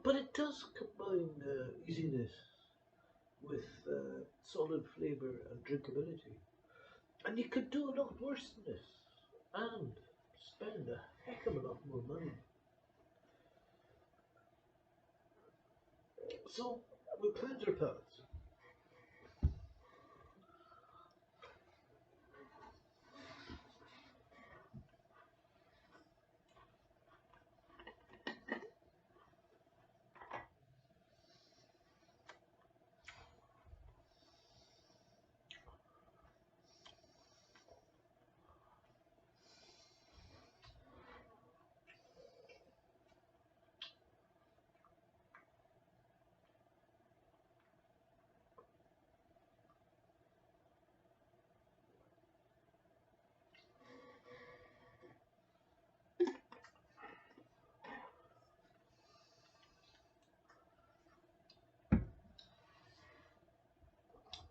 but it does combine easiness with solid flavour and drinkability. And you could do a lot worse than this and spend a heck of a lot more money. So we cleanse our palates.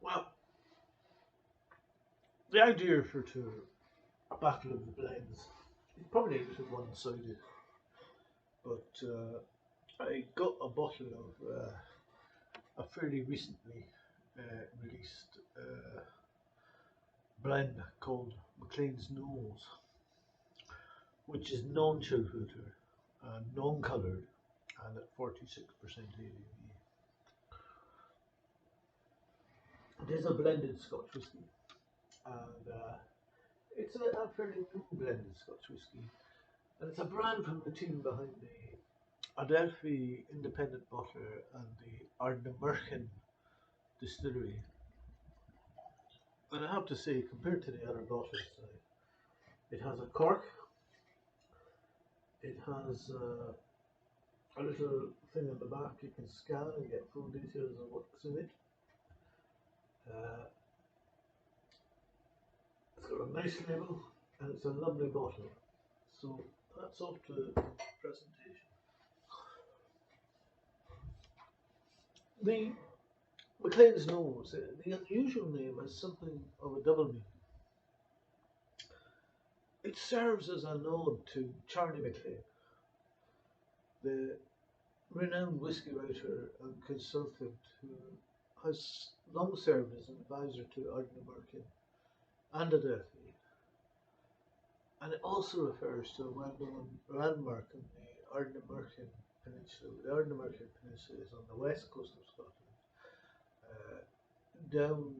Well, the idea for a battle of the blends is probably a little one-sided, but I got a bottle of a fairly recently released blend called Macleans Nose, which is non-chill filter and non-coloured and at 46% ABV. It is a blended Scotch whisky, and it's a fairly new blended Scotch whisky, and it's a brand from the team behind the Adelphi independent bottler and the Ardnamurchan distillery. And I have to say, compared to the other bottles, it has a cork, it has a little thing on the back you can scan and get full details of what's in it. It's got a nice label and it's a lovely bottle. So that's off to the presentation. The Macleans Nose, the unusual name is something of a double meaning. It serves as a nod to Charlie Maclean, the renowned whisky writer and consultant who has long served as an advisor to Ardnamurchan and Adelphi. And it also refers to a well-known landmark in the Ardnamurchan Peninsula. The Ardnamurchan Peninsula is on the west coast of Scotland, down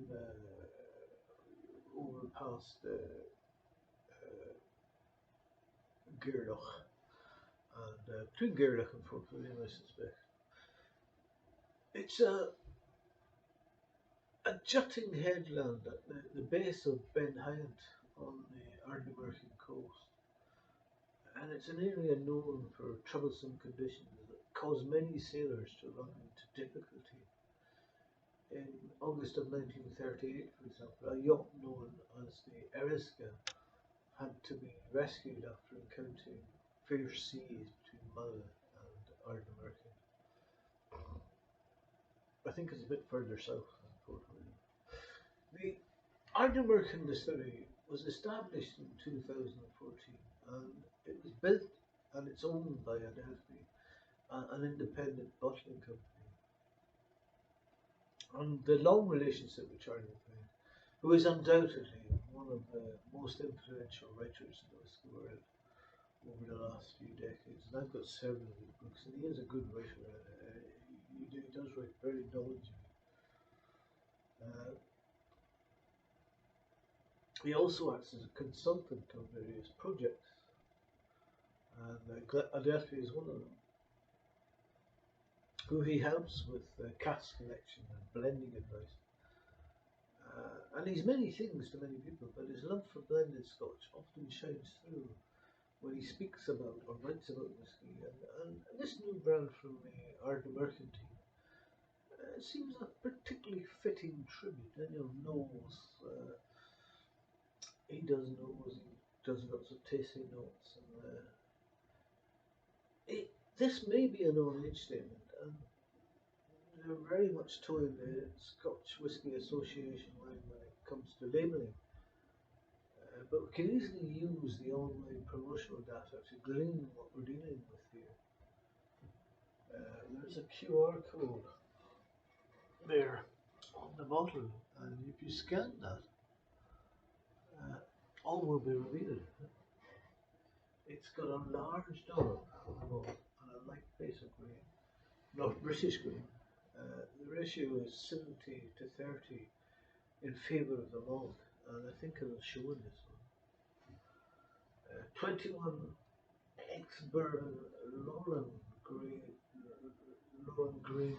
over past Gairloch, and between Gairloch and Fort William, I suspect. It's a jutting headland at the base of Ben Hyant on the Ardnamurchan coast, and it's an area known for troublesome conditions that caused many sailors to run into difficulty. In August of 1938, for example, a yacht known as the Eriska had to be rescued after encountering fierce seas between Mull and Ardnamurchan. I think it's a bit further south than Fort William. The Ardnamurchan distillery was established in 2014 and it was built and it's owned by Adelphi, an independent bottling company. And the long relationship with Charlie Maclean, who is undoubtedly one of the most influential writers in the whisky world over the last few decades. And I've got several of his books, and he is a good writer. He does write very knowledgeably. He also acts as a consultant on various projects, and Adelphi is one of them, who he helps with cask selection and blending advice. And he's many things to many people, but his love for blended Scotch often shines through when he speaks about or writes about whisky. And this new brand from the Ardnamurchan team seems a particularly fitting tribute. Daniel knows he does nose, he does lots of tasting notes, and this may be a non-age statement, and they're very much towing the Scotch Whisky Association line when it comes to labelling. But we can easily use the online promotional data to glean what we're dealing with here. There's a QR code there on the bottle, and if you scan that, all will be revealed. It's got a large dollop on the malt and a light base of grain, not British grain. The ratio is 70 to 30 in favour of the malt, and I think it'll show in this one. 21 ex-bourbon Lauren grain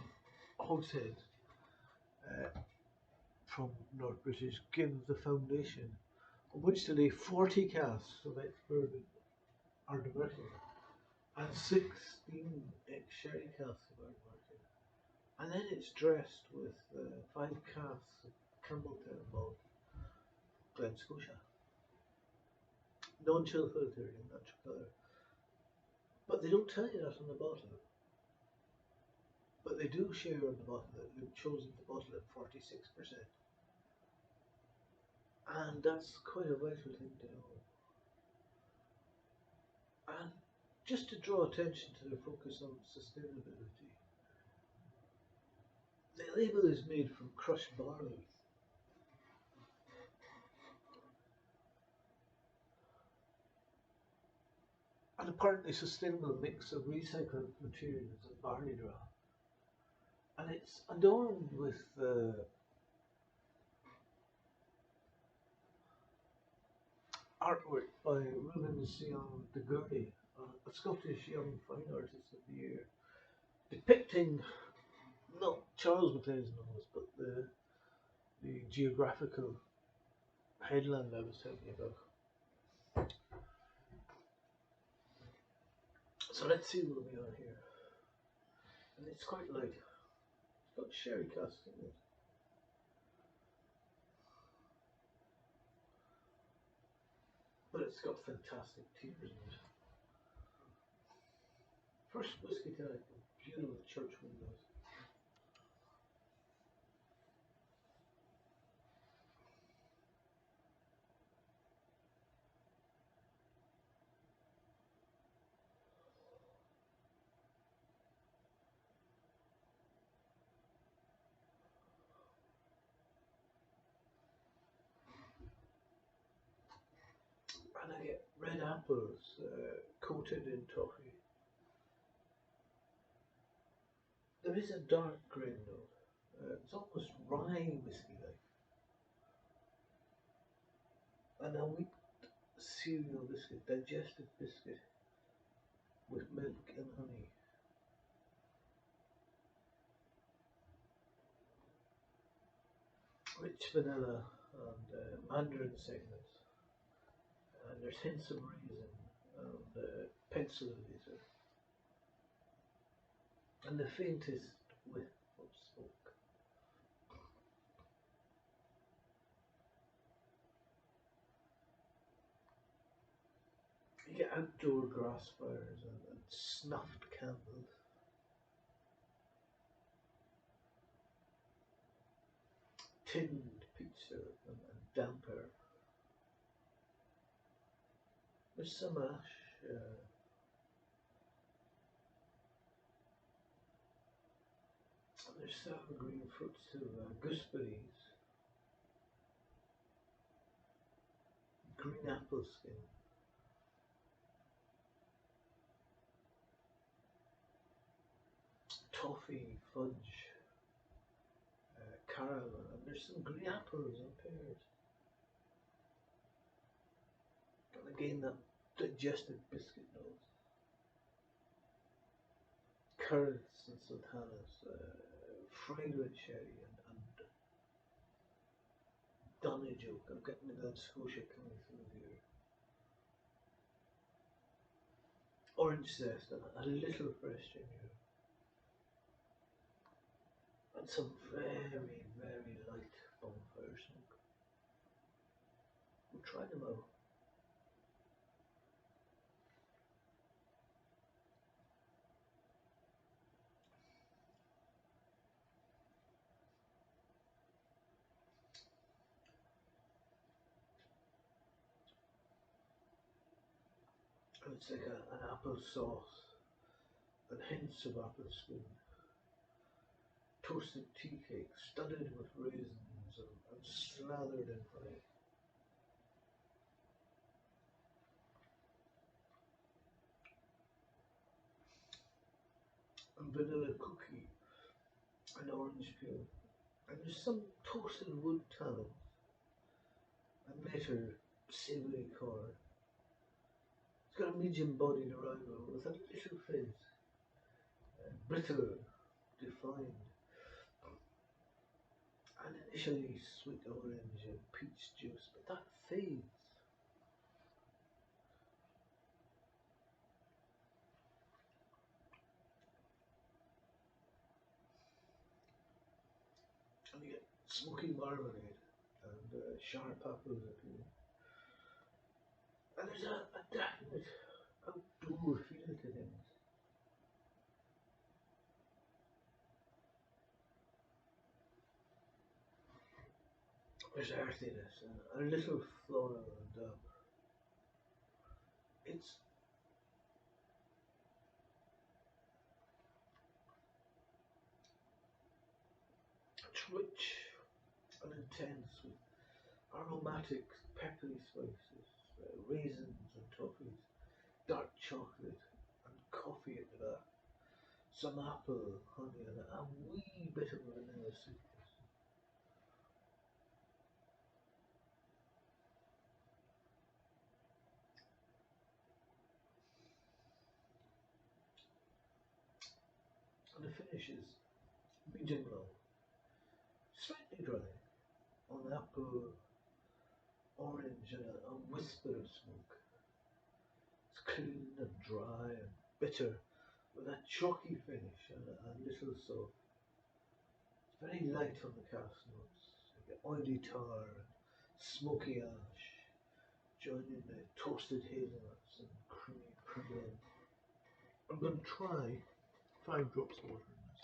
hogshead from North British give the foundation on which to lay 40 casks of ex-bourbon are diverted, and 16 ex-sherry casks of diverted. And then it's dressed with 5 casks of Campbelltown malt, Glen Scotia. Non-chill filtered in natural colour. But they don't tell you that on the bottle. But they do share on the bottle that you've chosen the bottle at 46%. And that's quite a vital thing to know. And just to draw attention to the focus on sustainability, the label is made from crushed barley. An apparently sustainable mix of recycled materials and barley draft. And it's adorned with artwork by Rubens Young de Gurley, a Scottish young fine artist of the year, depicting not Charles Macleans Nose, but the geographical headland I was telling you about. So let's see where we are here. And it's quite light. It's got sherry cask in it. But it's got fantastic tears in it. First whiskey tonight, beautiful church windows. And I get red apples coated in toffee. There is a dark grain note. It's almost rye whiskey like. And a wheat cereal biscuit, digestive biscuit with milk and honey. Rich vanilla and mandarin segments. And there's hints of raisin and pencil eraser. And the faintest whiff of smoke. You get outdoor grass fires and snuffed candles. Tinned peach syrup and damper. There's some ash. There's sour green fruits too, gooseberries, green apple skin, toffee, fudge, caramel, and there's some green apples and pears. And again that digestive biscuit notes. Currants and sultanas, fragrant sherry and Donegal. I'm getting the Glen Scotia coming through here. Orange zest and a little fresh ginger. And some very, very light bonfire smoke. We'll try them out. And it's like an apple sauce and hints of apple spoon. Toasted tea cake studded with raisins and slathered in honey. And vanilla cookie and orange peel. And there's some toasted wood tannins and later savoury corn. It's got a medium-bodied arrival with a little fizz, brittle, defined, and initially sweet orange and peach juice, but that fades. And you get smoky marmalade and sharp apples appearing. And there's a definite outdoor feel to things. There's earthiness and a little floral and damp. It's rich and intense with aromatic, peppery spices, raisins and toffees, dark chocolate and coffee at the back, some apple, honey, and a wee bit of vanilla sweetness. And the finish is medium low, slightly dry, on apple, orange, and a whisper of smoke. It's clean and dry and bitter, with a chalky finish and a little soft. It's very light on the cask notes, like oily tar and smoky ash, joining the toasted hazelnuts and creamy praline. I'm going to try 5 drops of water in this.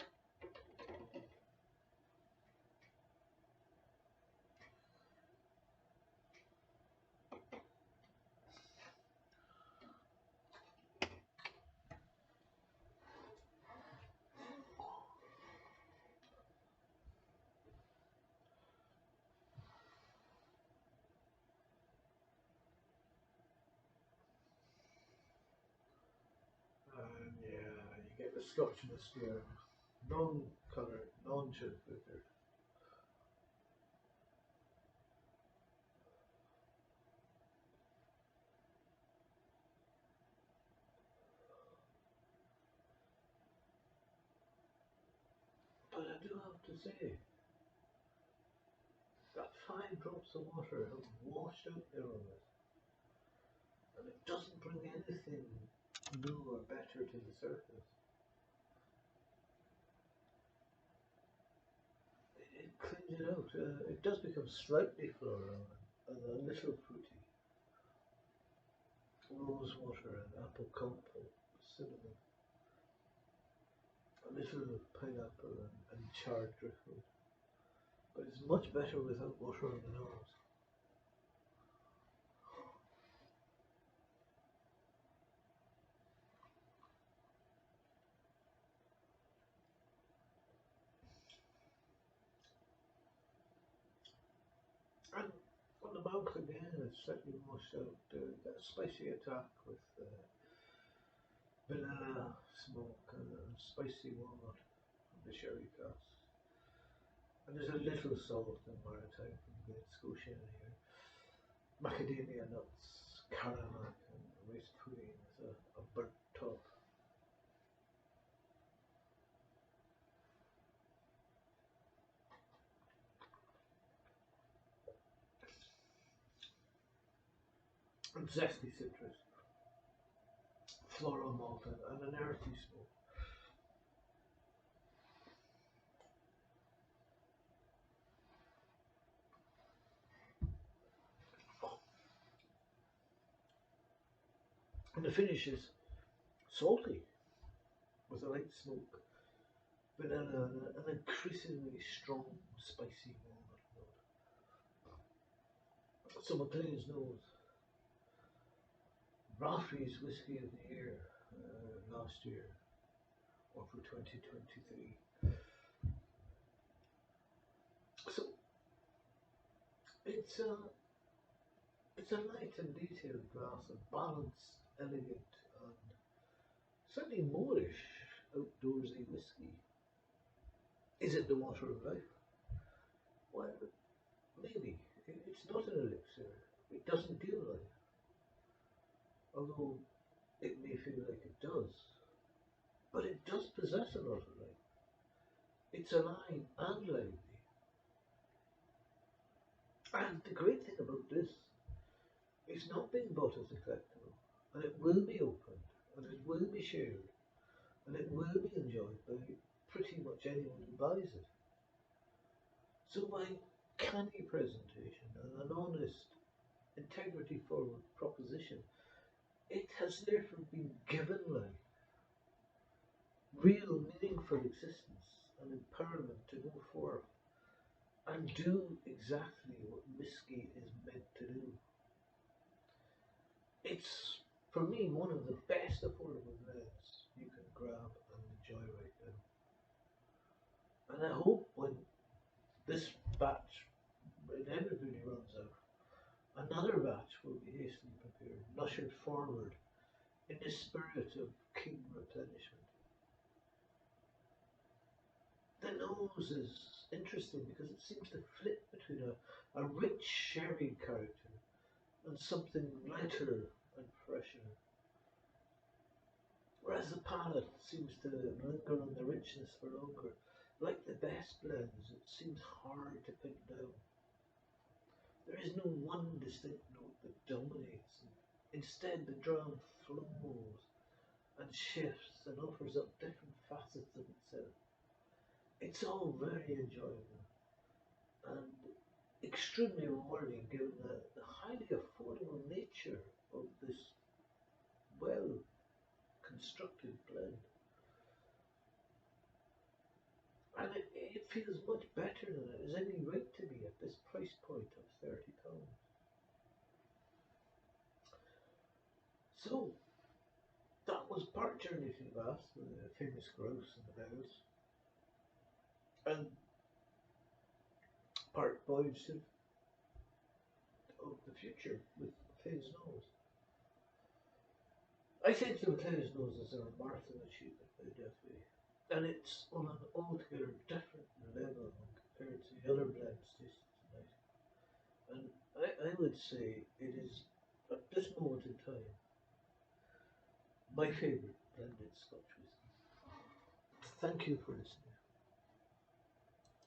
And yeah, you get the Scotchness there. Non-coloured, non-chilled liquor. But I do have to say, that 5 drops of water have washed out the aromas, and it doesn't bring anything new or better to the surface. It cleans it out. It does become slightly floral and a little fruity. Rose water and apple compote, cinnamon, a little pineapple and charred driftwood. But it's much better without water on the nose. And on the mouth again, it's slightly washed out. That spicy attack with vanilla smoke and spicy walnut from the sherry cask. And there's a little salt and maritime from Great Scotia in here. Macadamia nuts, caramel, and rice pudding with a burnt top. And zesty citrus, floral malt, and an earthy smoke. And the finish is salty with a light smoke, vanilla, and an increasingly strong, spicy walnut note. So Macleans Nose, Ralphie's Whiskey of the Year last year, or for 2023. So it's a light and detailed glass of balanced, elegant, and certainly moreish outdoorsy whiskey. Is it the water of life? Well, maybe. It's not an elixir. It doesn't give life. Although it may feel like it does. But it does possess a lot of life. It's alive and lively. And the great thing about this, it's not being bought as a collectible. And it will be opened. And it will be shared. And it will be enjoyed by pretty much anyone who buys it. So by canny presentation and an honest, integrity-forward proposition, it has therefore been given life, real meaningful existence and empowerment to go forth and do exactly what whiskey is meant to do. It's, for me, one of the best affordable blends you can grab and enjoy right now. And I hope when this batch inevitably runs out, another batch will be hastily prepared and ushered forward in the spirit of king replenishment. The nose is interesting because it seems to flip between a rich sherry character and something lighter and fresher, whereas the palate seems to linger on the richness for longer. Like the best blends, it seems hard to pin down. There is no one distinct note that dominates. Instead, the dram flows and shifts and offers up different facets of itself. It's all very enjoyable and extremely rewarding given the highly affordable nature of this well constructed blend. And it feels much better than it has any right to be at this price point of £30. So that was part journey to the past with the famous Grouse and the Bells, and part voyage of the future with Macleans Nose. I think the Macleans Nose is a remarkable achievement by Deathway, and it's on an altogether different level compared to the other blends tasted tonight. And I would say it is, at this moment in time, my favourite blended Scotch whisky. Thank you for listening.